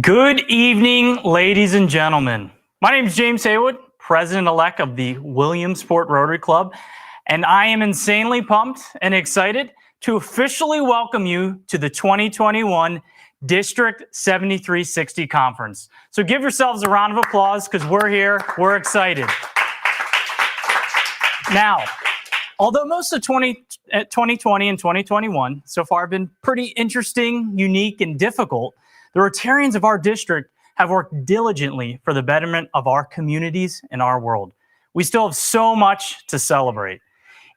Good evening, ladies and gentlemen. My name is James Haywood, President-elect of the Williamsport Rotary Club, and I am insanely pumped and excited to officially welcome you to the 2021 District 7360 Conference. So give yourselves a round of applause because we're here, we're excited. Now, although most of 2020 and 2021 so far have been pretty interesting, unique, and difficult, the Rotarians of our district have worked diligently for the betterment of our communities and our world. We still have so much to celebrate.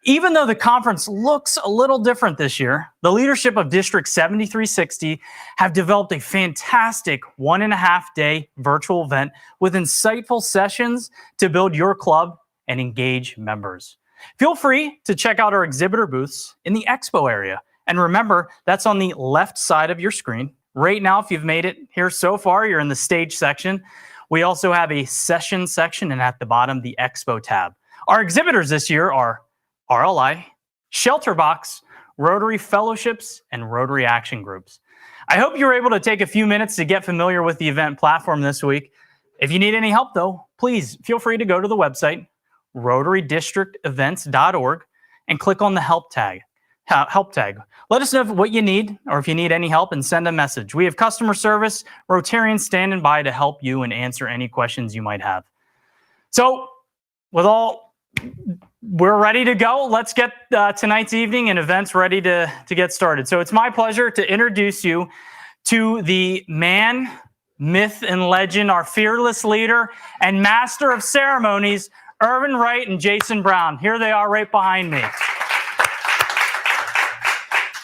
Even though the conference looks a little different this year, the leadership of District 7360 have developed a fantastic 1.5-day virtual event with insightful sessions to build your club and engage members. Feel free to check out our exhibitor booths in the expo area. And remember, that's on the left side of your screen. Right now, if you've made it here so far, you're in the stage section. We also have a session section and at the bottom, the expo tab. Our exhibitors this year are RLI, Shelter Box, Rotary Fellowships, and Rotary Action Groups. I hope you're able to take a few minutes to get familiar with the event platform this week. If you need any help, though, please feel free to go to the website, rotarydistrictevents.org, and click on the help tag. Let us know what you need or if you need any help and send a message. We have customer service, Rotarians standing by to help you and answer any questions you might have. So we're ready to go. Let's get tonight's evening and events ready to get started. So it's my pleasure to introduce you to the man, myth, and legend, our fearless leader and master of ceremonies, Irvin Wright and Jason Brown. Here they are right behind me.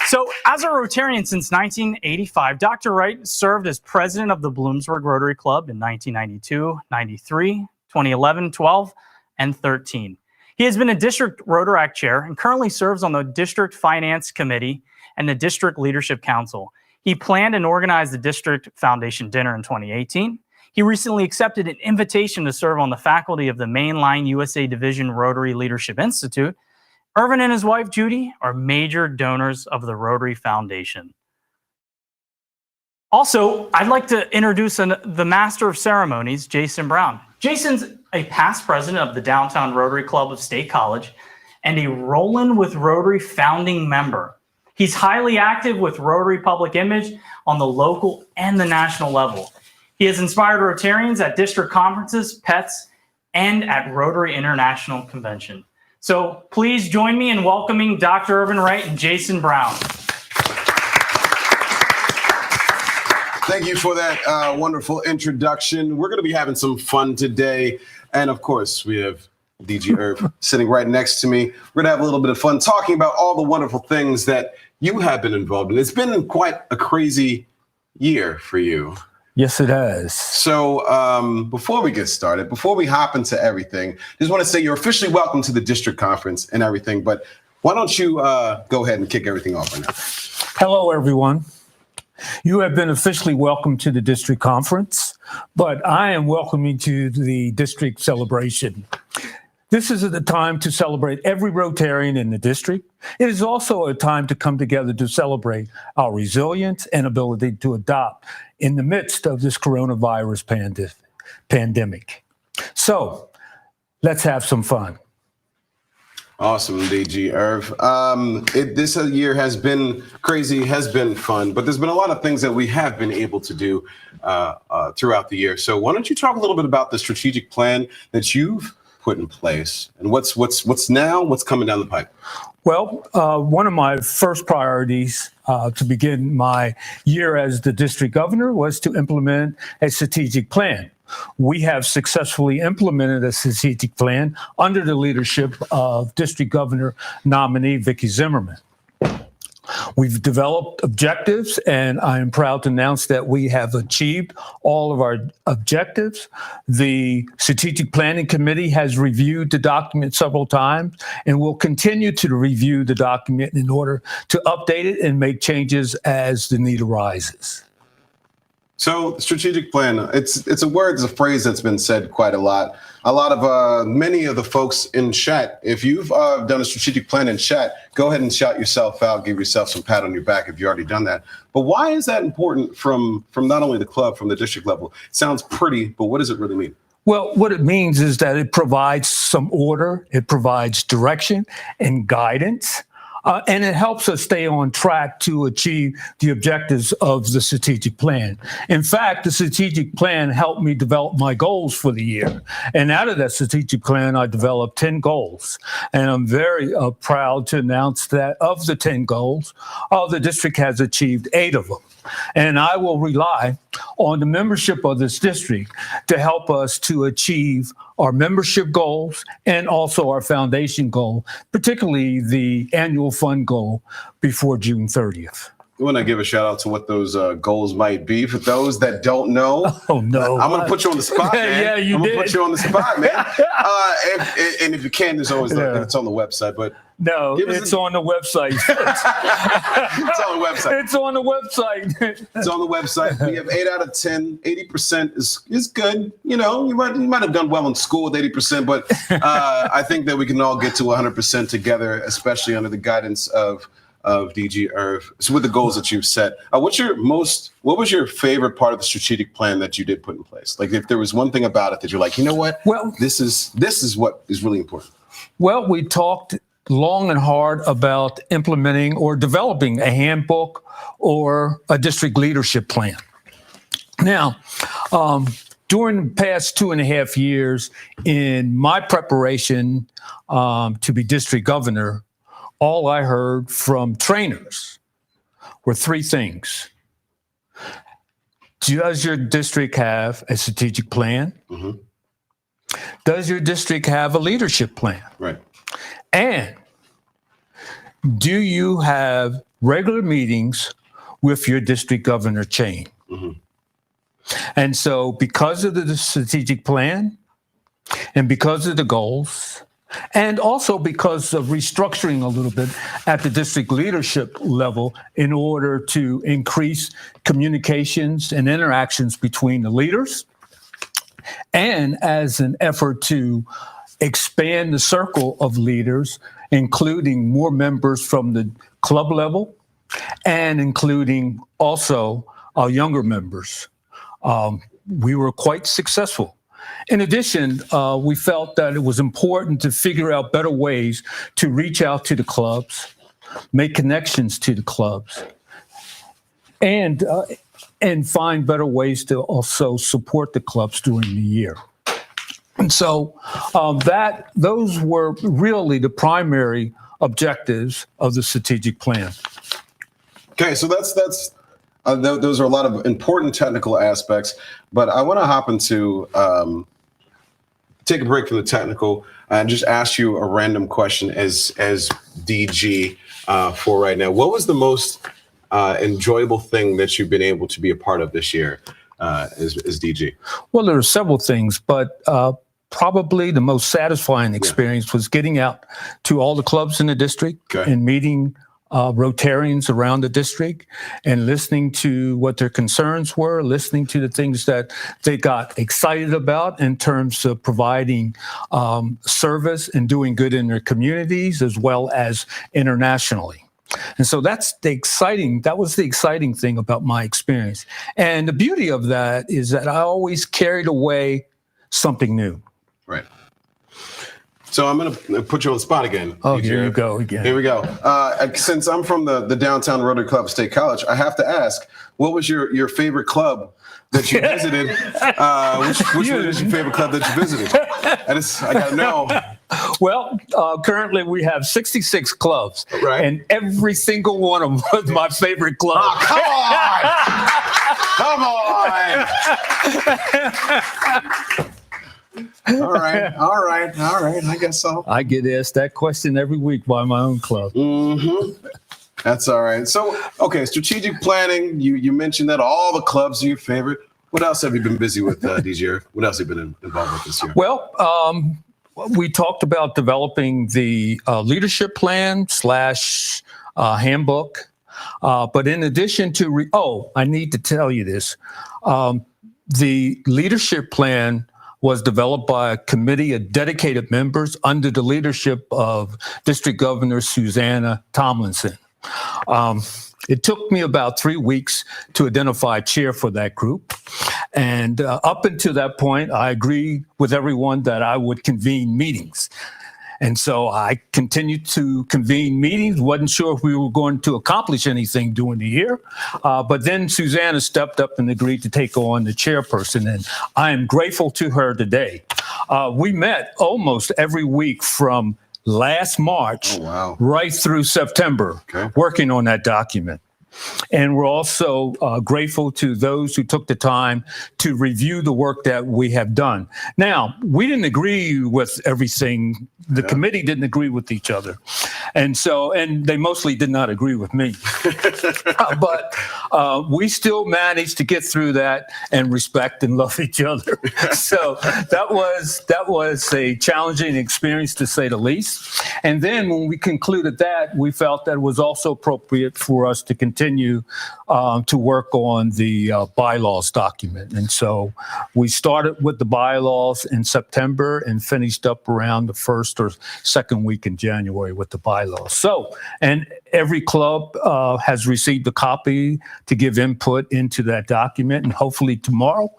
So as a Rotarian since 1985, Dr. Wright served as president of the Bloomsburg Rotary Club in 1992, 93, 2011, 12, and 13. He has been a district Rotaract chair and currently serves on the District Finance Committee and the District Leadership Council. He planned and organized the District Foundation Dinner in 2018. He recently accepted an invitation to serve on the faculty of the Mainline USA Division Rotary Leadership Institute. Irvin and his wife, Judy, are major donors of the Rotary Foundation. Also, I'd like to introduce the Master of Ceremonies, Jason Brown. Jason's a past president of the Downtown Rotary Club of State College and a Rollin' with Rotary founding member. He's highly active with Rotary public image on the local and the national level. He has inspired Rotarians at district conferences, PETs, and at Rotary International Convention. So please join me in welcoming Dr. Irvin Wright and Jason Brown. Thank you for that wonderful introduction. We're going to be having some fun today. And of course, we have DG Irv sitting right next to me. We're going to have a little bit of fun talking about all the wonderful things that you have been involved in. It's been quite a crazy year for you. Yes, it has. So before we get started, before we hop into everything, just want to say you're officially welcome to the district conference and everything. But why don't you go ahead and kick everything off right now? Hello, everyone. You have been officially welcomed to the district conference, but I am welcoming you to the district celebration. This is the time to celebrate every Rotarian in the district. It is also a time to come together to celebrate our resilience and ability to adapt in the midst of this coronavirus pandemic. So let's have some fun. Awesome, DG Irv. This year has been crazy, has been fun, but there's been a lot of things that we have been able to do throughout the year. So why don't you talk a little bit about the strategic plan that you've put in place and what's coming down the pipe? Well, one of my first priorities to begin my year as the district governor was to implement a strategic plan. We have successfully implemented a strategic plan under the leadership of District Governor nominee Vicki Zimmerman. We've developed objectives, and I am proud to announce that we have achieved all of our objectives. The Strategic Planning Committee has reviewed the document several times and will continue to review the document in order to update it and make changes as the need arises. So strategic plan, it's a word, it's a phrase that's been said quite a lot. Many of the folks in chat, if you've done a strategic plan in chat, go ahead and shout yourself out, give yourself some pat on your back if you already done that. But why is that important from not only the club, from the district level? It sounds pretty, but what does it really mean? Well, what it means is that it provides some order, it provides direction and guidance, and it helps us stay on track to achieve the objectives of the strategic plan. In fact, the strategic plan helped me develop my goals for the year. And out of that strategic plan, I developed 10 goals. And I'm very proud to announce that of the 10 goals, the district has achieved 8 of them. And I will rely on the membership of this district to help us to achieve our membership goals and also our foundation goal, particularly the annual fund goal before June 30th. I want to give a shout out to what those goals might be. For those that don't know, Oh, no. I'm going to put you on the spot, man. Yeah, you I'm going did. to put you on the spot, man. And if you can, there's always it's on the website, but No, it's on the website. it's on the website. It's on the website. It's on the website. We have 8 out of 10. 80% is good. You know, you might have done well in school with 80%, but I think that we can all get to 100% together, especially under the guidance of DG Irv. So with the goals that you've set, what was your favorite part of the strategic plan that you did put in place? Like if there was one thing about it that you're like, you know what? Well, this is what is really important. Well, we talked long and hard about implementing or developing a handbook or a district leadership plan. Now, during the past 2.5 years in my preparation to be district governor, all I heard from trainers were 3 things. Does your district have a strategic plan? Mm-hmm. Does your district have a leadership plan? Right. And do you have regular meetings with your district governor chain? Mm-hmm. And so because of the strategic plan and because of the goals, and also because of restructuring a little bit at the district leadership level in order to increase communications and interactions between the leaders, and as an effort to expand the circle of leaders, including more members from the club level and including also our younger members. We were quite successful. In addition, we felt that it was important to figure out better ways to reach out to the clubs, make connections to the clubs, and find better ways to also support the clubs during the year. And so those were really the primary objectives of the strategic plan. Okay, so that's those are a lot of important technical aspects, but I want to hop into take a break from the technical and just ask you a random question as DG for right now. What was the most enjoyable thing that you've been able to be a part of this year as DG? Well, there are several things, but probably the most satisfying experience was getting out to all the clubs in the district and meeting Rotarians around the district and listening to what their concerns were, listening to the things that they got excited about in terms of providing service and doing good in their communities as well as internationally. And so that was the exciting thing about my experience. And the beauty of that is that I always carried away something new. Right. So I'm going to put you on the spot again. Oh, DG. here you go again. Here we go. Since I'm from the downtown Rotary Club State College, I have to ask, what was your favorite club that you visited? Which one is your favorite club that you visited? I got to know. Well, currently we have 66 clubs, Right. and every single one of them was my favorite club. Oh, come on! Come on! All right. I guess so. I get asked that question every week by my own club. Mm-hmm. That's all right. So, okay, strategic planning. You mentioned that all the clubs are your favorite. What else have you been busy with, DJ? What else have you been involved with this year? Well, we talked about developing the leadership plan / handbook But in addition to, I need to tell you this. The leadership plan was developed by a committee of dedicated members under the leadership of District Governor Susanna Tomlinson. It took me about 3 weeks to identify a chair for that group. And up until that point, I agreed with everyone that I would convene meetings. And so I continued to convene meetings, wasn't sure if we were going to accomplish anything during the year. But then Susanna stepped up and agreed to take on the chairperson, and I am grateful to her today. We met almost every week from last March right through September, working on that document. And we're also grateful to those who took the time to review the work that we have done. Now, we didn't agree with everything. The committee didn't agree with each other. And they mostly did not agree with me. But we still managed to get through that and respect and love each other. So that was a challenging experience, to say the least. And then when we concluded that, we felt that it was also appropriate for us to continue to work on the bylaws document. And so we started with the bylaws in September and finished up around the first or second week in January with the bylaws. So, and every club has received a copy to give input into that document. And hopefully tomorrow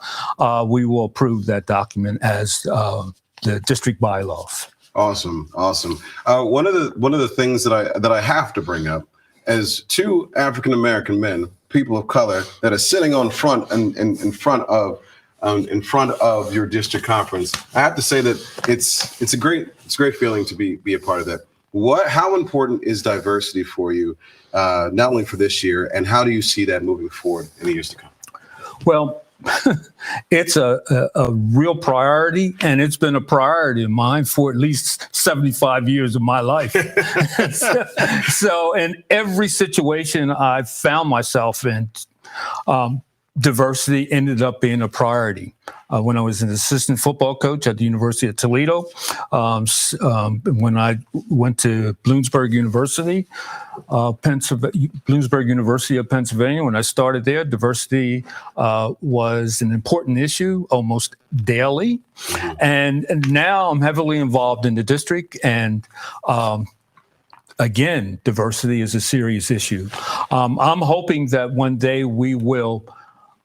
we will approve that document as the district bylaws. Awesome. One of the things that I have to bring up as two African-American men, people of color, that are sitting in front of your district conference. I have to say that it's a great feeling to be a part of that. How important is diversity for you, not only for this year, and how do you see that moving forward in the years to come? Well, it's a real priority, and it's been a priority of mine for at least 75 years of my life. So in every situation I've found myself in, diversity ended up being a priority. When I was an assistant football coach at the University of Toledo, when I went to Bloomsburg University of Pennsylvania, when I started there, diversity was an important issue almost daily. And now I'm heavily involved in the district, and again, diversity is a serious issue. I'm hoping that one day we will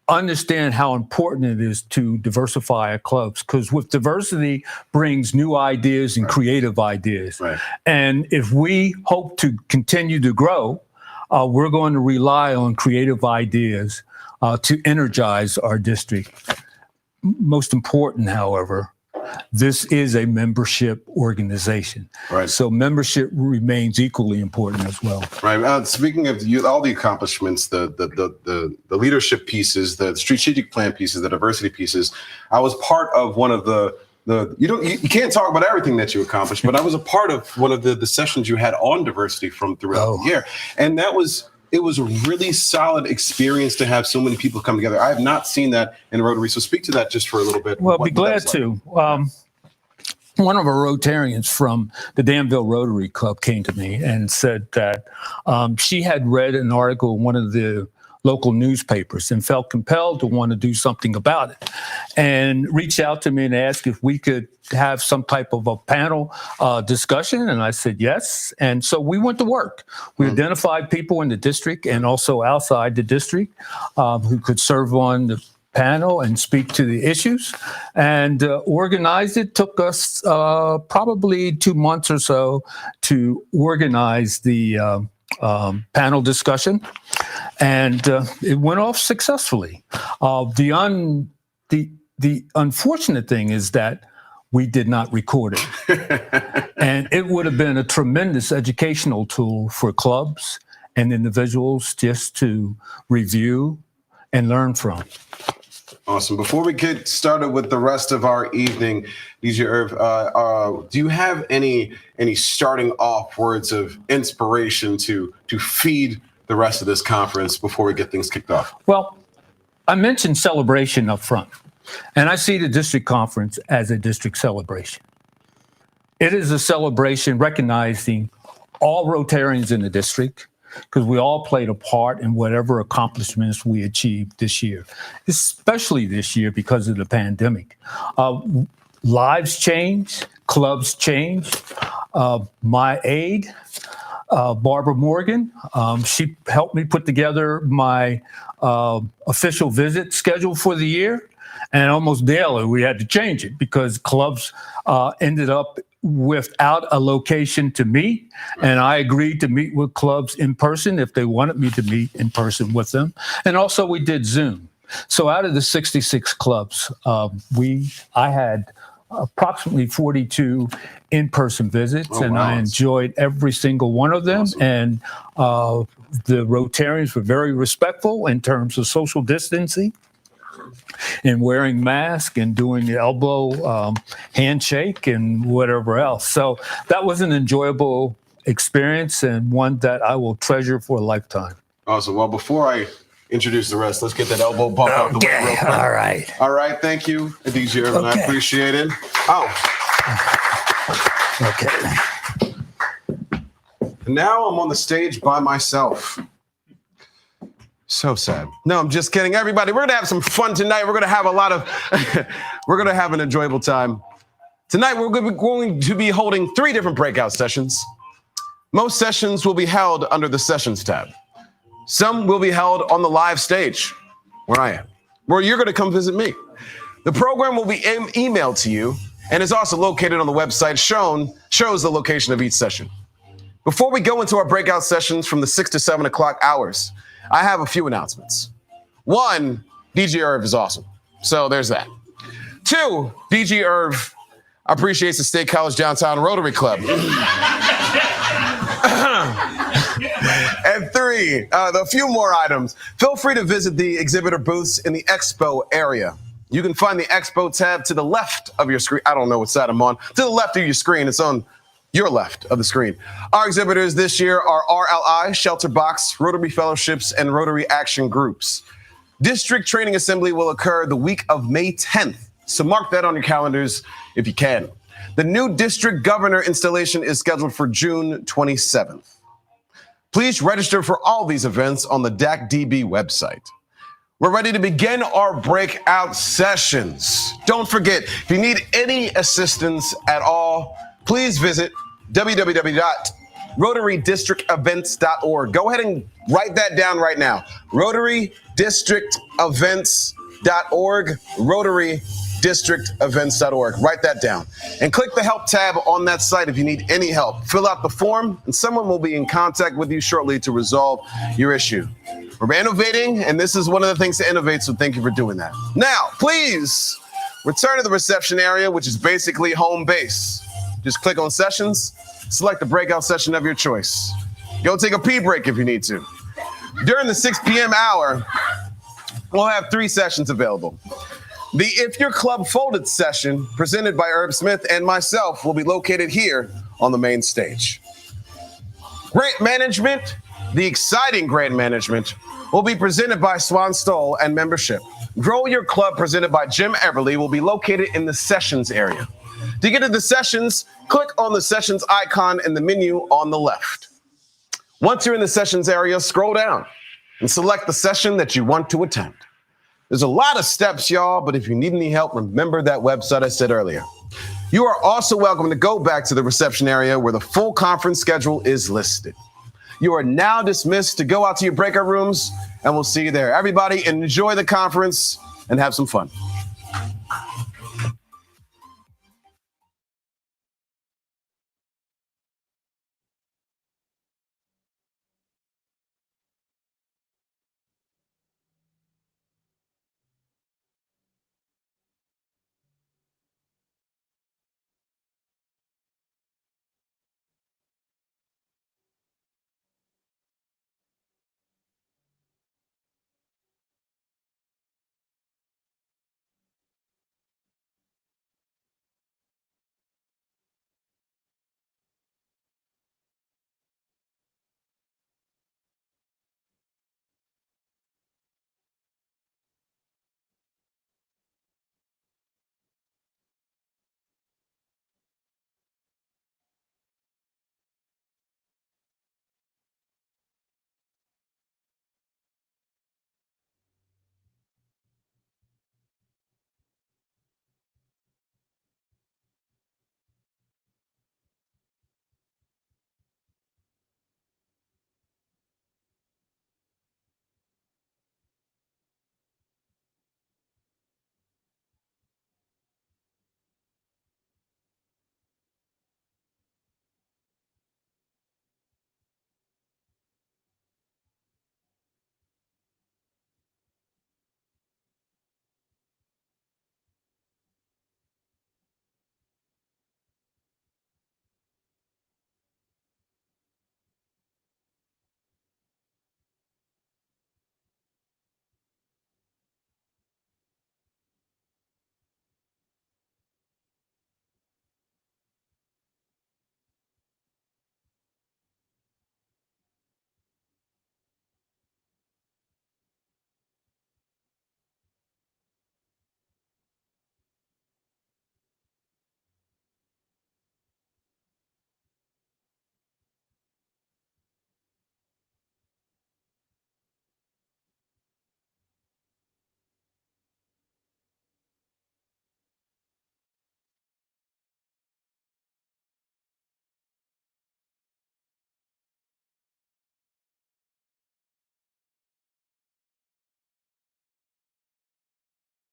understand how important it is to diversify our clubs, because with diversity brings new ideas and creative ideas. Right. And if we hope to continue to grow, we're going to rely on creative ideas to energize our district. Most important, however, this is a membership organization. Right. So membership remains equally important as well. Right. Speaking of all the accomplishments, the leadership pieces, the strategic plan pieces, the diversity pieces, I was part of one of you can't talk about everything that you accomplished, but I was a part of one of the sessions you had on diversity from throughout the year. And it was a really solid experience to have so many people come together. I have not seen that in Rotary, so speak to that just for a little bit. Well, I'd be glad to. One of our Rotarians from the Danville Rotary Club came to me and said that she had read an article in one of the local newspapers and felt compelled to want to do something about it, and reached out to me and asked if we could have some type of a panel discussion. And I said yes. And so we went to work. We identified people in the district and also outside the district who could serve on the panel and speak to the issues, and organized it. Took us probably 2 months or so to organize the panel discussion, and it went off successfully. The unfortunate thing is that we did not record it, and it would have been a tremendous educational tool for clubs and individuals just to review and learn from. Awesome. Before we get started with the rest of our evening, DJ Irv, do you have any starting off words of inspiration to feed the rest of this conference before we get things kicked off? Well, I mentioned celebration up front, and I see the district conference as a district celebration. It is a celebration recognizing all Rotarians in the district, because we all played a part in whatever accomplishments we achieved this year, especially this year because of the pandemic. Lives change, clubs change. My aide, Barbara Morgan, she helped me put together my official visit schedule for the year. And almost daily we had to change it because clubs ended up without a location to meet. And I agreed to meet with clubs in person if they wanted me to meet in person with them. And also we did Zoom. So out of the 66 clubs, I had approximately 42 in-person visits, and I enjoyed every single one of them. Awesome. And the Rotarians were very respectful in terms of social distancing and wearing masks and doing the elbow handshake and whatever else. So that was an enjoyable experience and one that I will treasure for a lifetime. Awesome. Well, before I introduce the rest, let's get that elbow bump out the way real quick. All right. All right. Thank you, DJ Irvin. I appreciate it. Oh. Okay. And now I'm on the stage by myself. So sad. No, I'm just kidding. Everybody, we're going to have some fun tonight. We're going to have we're going to have an enjoyable time. Tonight, we're going to be holding 3 different breakout sessions. Most sessions will be held under the Sessions tab. Some will be held on the live stage, where I am, where you're going to come visit me. The program will be emailed to you and is also located on the website shows the location of each session. Before we go into our breakout sessions from the 6 to 7 o'clock hours, I have a few announcements. 1, DJ Irv is awesome. So there's that. 2, DJ Irv appreciates the State College Downtown Rotary Club. And 3, a few more items. Feel free to visit the exhibitor booths in the expo area. You can find the expo tab to the left of your screen. I don't know what side I'm on. To the left of your screen. It's on your left of the screen. Our exhibitors this year are RLI, Shelter Box, Rotary Fellowships, and Rotary Action Groups. District Training Assembly will occur the week of May 10th, so mark that on your calendars if you can. The new district governor installation is scheduled for June 27th. Please register for all these events on the DACDB website. We're ready to begin our breakout sessions. Don't forget, if you need any assistance at all, please visit www.rotarydistrictevents.org. Go ahead and write that down right now. rotarydistrictevents.org, rotarydistrictevents.org. Write that down. And click the help tab on that site if you need any help. Fill out the form, and someone will be in contact with you shortly to resolve your issue. We're innovating, and this is one of the things to innovate, so thank you for doing that. Now, please return to the reception area, which is basically home base. Just click on sessions, select the breakout session of your choice. Go take a pee break if you need to. During the 6 p.m. hour, we'll have 3 sessions available. The If Your Club Folded session, presented by Herb Smith and myself, will be located here on the main stage. Grant management, the exciting grant management, will be presented by Swan Stoll and membership. Grow Your Club, presented by Jim Everly, will be located in the sessions area. To get to the sessions, click on the sessions icon in the menu on the left. Once you're in the sessions area, scroll down and select the session that you want to attend. There's a lot of steps, y'all, but if you need any help, remember that website I said earlier. You are also welcome to go back to the reception area where the full conference schedule is listed. You are now dismissed to go out to your breakout rooms, and we'll see you there. Everybody, enjoy the conference and have some fun.